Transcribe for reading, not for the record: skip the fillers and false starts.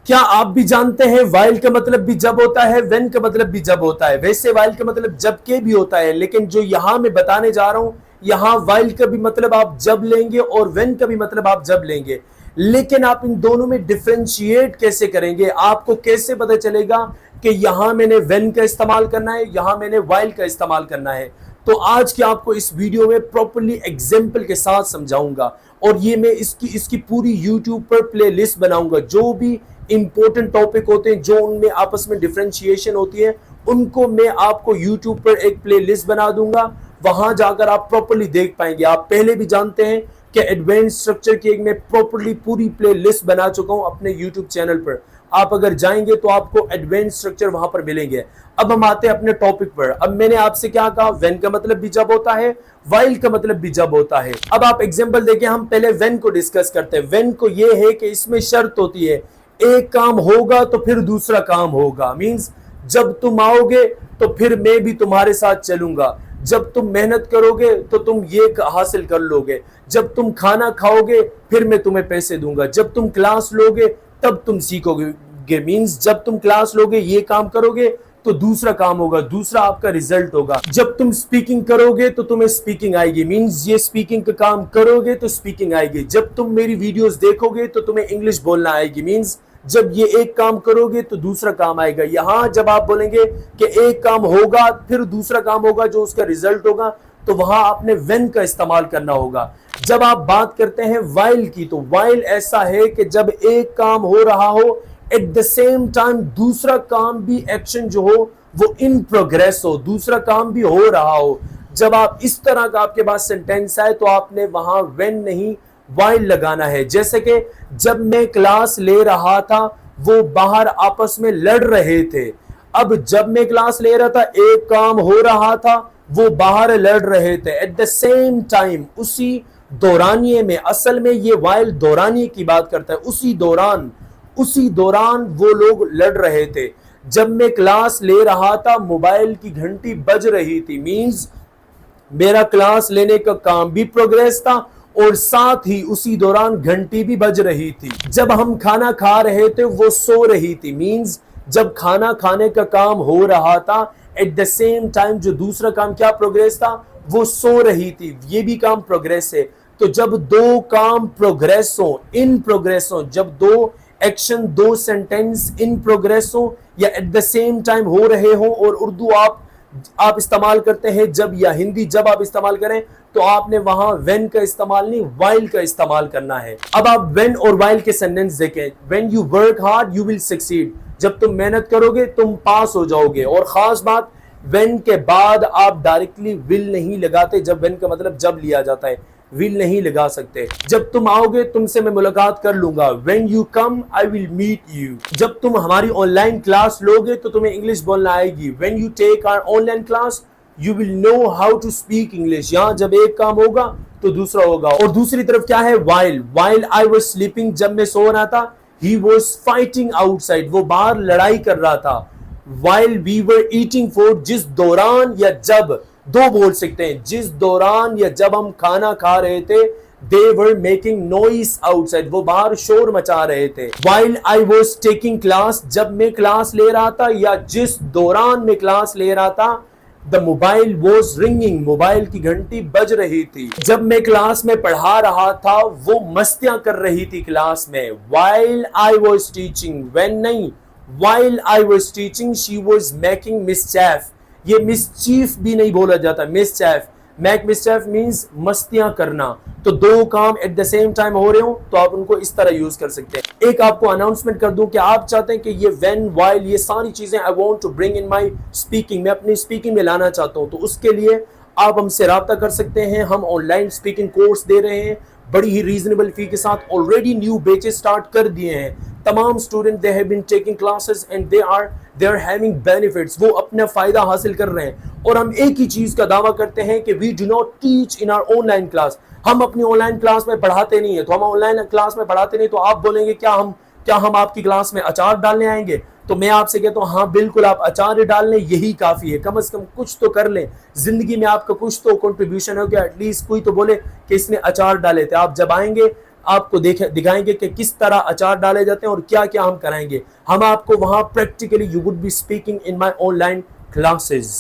क्या आप भी जानते हैं while का मतलब भी जब होता है, when का मतलब भी जब होता है। वैसे while का मतलब जब के भी होता है, लेकिन जो यहां मैं बताने जा रहा हूं, यहां while का भी मतलब आप जब लेंगे और when का भी मतलब आप जब लेंगे। लेकिन आप इन दोनों में डिफरेंशिएट कैसे करेंगे, आपको कैसे पता चलेगा कि यहां मैंने when का इस्तेमाल करना है, यहां मैंने while का इस्तेमाल करना है। तो आज के आपको इस वीडियो में प्रॉपर्ली एग्जाम्पल के साथ समझाऊंगा, और ये मैं इसकी पूरी यूट्यूब पर प्ले लिस्ट बनाऊंगा। जो भी इंपॉर्टेंट टॉपिक होते हैं, जो उनमें आपस में डिफरेंशिएशन होती है, उनको मैं आपको यूट्यूब पर एक प्ले लिस्ट बना दूंगा। वहां जाकर आप प्रॉपर्ली देख पाएंगे। आप पहले भी जानते हैं कि एडवांस स्ट्रक्चर की एक मैं प्रॉपर्ली पूरी प्ले लिस्ट बना चुका हूं अपने यूट्यूब चैनल पर। आप अगर जाएंगे तो आपको एडवांस स्ट्रक्चर वहां पर मिलेंगे। अब हम आते हैं अपने टॉपिक पर। अब मैंने आपसे क्या कहा, व्हेन का मतलब भी जब होता है, व्हाइल का मतलब भी जब होता है। अब आप एग्जांपल देखें, हम पहले व्हेन को डिस्कस करते हैं। व्हेन को ये है कि इसमें शर्त होती है, एक काम होगा तो फिर दूसरा काम होगा। मींस जब तुम आओगे तो फिर मैं भी तुम्हारे साथ चलूंगा। जब तुम मेहनत करोगे तो तुम ये हासिल कर लोगे। जब तुम खाना खाओगे फिर मैं तुम्हें पैसे दूंगा। जब तुम क्लास लोगे तब तुम सीखोगे। मींस जब तुम क्लास लोगे, ये काम करोगे तो दूसरा काम होगा, दूसरा आपका रिजल्ट होगा। जब तुम स्पीकिंग करोगे तो तुम्हें स्पीकिंग आएगी। मींस ये स्पीकिंग का काम करोगे तो स्पीकिंग आएगी। जब तुम मेरी वीडियोस देखोगे तो तुम्हें इंग्लिश बोलना आएगी। मींस जब ये एक काम करोगे तो दूसरा काम आएगा। यहां जब आप बोलेंगे कि एक काम होगा फिर दूसरा काम होगा जो उसका रिजल्ट होगा, तो वहां आपने व्हेन का इस्तेमाल करना होगा। जब आप बात करते हैं व्हाइल की, तो व्हाइल ऐसा है कि जब एक काम हो रहा हो, एट द सेम टाइम दूसरा काम भी, एक्शन जो हो वो इन प्रोग्रेस हो, दूसरा काम भी हो रहा हो। जब आप इस तरह का आपके पास सेंटेंस आए तो आपने वहां व्हेन नहीं व्हाइल लगाना है। जैसे कि जब मैं क्लास ले रहा था वो बाहर आपस में लड़ रहे थे। अब जब मैं क्लास ले रहा था, एक काम हो रहा था, वो बाहर लड़ रहे थे। एट द सेम टाइम, उसी दौरानिये में, असल में ये व्हाइल दौरानिये की बात करता है। उसी दौरान वो लोग लड़ रहे थे। जब मैं क्लास ले रहा था मोबाइल की घंटी बज रही थी। मींस मेरा क्लास लेने का काम भी प्रोग्रेस था और साथ ही उसी दौरान घंटी भी बज रही थी। जब हम खाना खा रहे थे वो सो रही थी। मींस जब खाना खाने का काम हो रहा था, एट द सेम टाइम जो दूसरा काम क्या प्रोग्रेस था, वो सो रही थी। ये भी काम प्रोग्रेस है। तो जब दो काम प्रोग्रेस हो, इन प्रोग्रेस हो, जब दो एक्शन, दो सेंटेंस इन प्रोग्रेस हो या एट द सेम टाइम हो रहे हो, और उर्दू आप इस्तेमाल करते हैं जब, या हिंदी जब आप इस्तेमाल करें, तो आपने वहां व्हेन का इस्तेमाल नहीं व्हाइल का इस्तेमाल करना है। अब आप व्हेन और व्हाइल के सेंटेंस देखें। When you work hard you will succeed, जब तुम मेहनत करोगे तुम पास हो जाओगे। और खास बात, व्हेन के बाद आप डायरेक्टली विल नहीं लगाते। जब व्हेन का मतलब जब लिया जाता है, विल नहीं लगा सकते। जब तुम आओगे तुमसे मैं मुलाकात कर लूंगा। When you come I will meet you, जब तुम हमारी ऑनलाइन क्लास लोगे तो तुम्हें इंग्लिश बोलना आएगी। When you take our online class you will know how to speak English. यहां जब एक काम होगा तो दूसरा होगा। और दूसरी तरफ क्या है, व्हाइल आई वाज स्लीपिंग, जब मैं सो रहा था, ही वाज फाइटिंग आउटसाइड, वो बाहर लड़ाई कर रहा था। While we were eating food, जिस दौरान या जब, दो बोल सकते हैं, जिस दौरान या जब हम खाना खा रहे थे, they were making noise outside, वो बाहर शोर मचा रहे थे। while I was taking class, जब मैं क्लास ले रहा था या जिस दौरान मैं क्लास ले रहा था, the mobile was ringing, mobile की घंटी बज रही थी। जब मैं क्लास में पढ़ा रहा था वो मस्तियां कर रही थी क्लास में। while I was teaching, when नहीं, while I was teaching she was making mischief, ये मिसचीफ भी नहीं बोला जाता, मिसचैफ। मैक मिसचैफ मींस मस्तियां करना। तो दो काम एट द सेम टाइम हो रहे हो तो आप उनको इस तरह यूज कर सकते हैं। एक आपको अनाउंसमेंट कर दूं कि आप चाहते हैं कि ये व्हेन, व्हाइल, ये सारी चीजें I want to bring in my speaking, मैं अपनी स्पीकिंग में लाना चाहता हूं, तो उसके लिए आप हमसे राब्ता कर सकते हैं। हम ऑनलाइन स्पीकिंग कोर्स दे रहे हैं बड़ी ही रीजनेबल फी के साथ। ऑलरेडी न्यू बैचेस स्टार्ट कर दिए हैं। तमाम student they have been taking classes and they are having benefits, वो अपना फायदा हासिल कर रहे हैं। और हम एक ही चीज का दावा करते हैं कि we do not teach in our online class, हम अपनी ऑनलाइन क्लास में पढ़ाते नहीं है। तो हम ऑनलाइन क्लास में पढ़ाते नहीं, तो आप बोलेंगे क्या हम आपकी क्लास में अचार डालने आएंगे? तो मैं आपसे कहता हूँ हाँ बिल्कुल, आप अचार डाल लें, यही काफी है। कम से कम कुछ तो कर लें जिंदगी में, आपका कुछ तो कंट्रीब्यूशन हो गया। एटलीस्ट कोई तो बोले कि इसने अचार डाले थे। आप जब आएंगे आपको दिखाएंगे कि किस तरह अचार डाले जाते हैं और क्या क्या हम कराएंगे। हम आपको वहां practically you would be speaking in my online classes.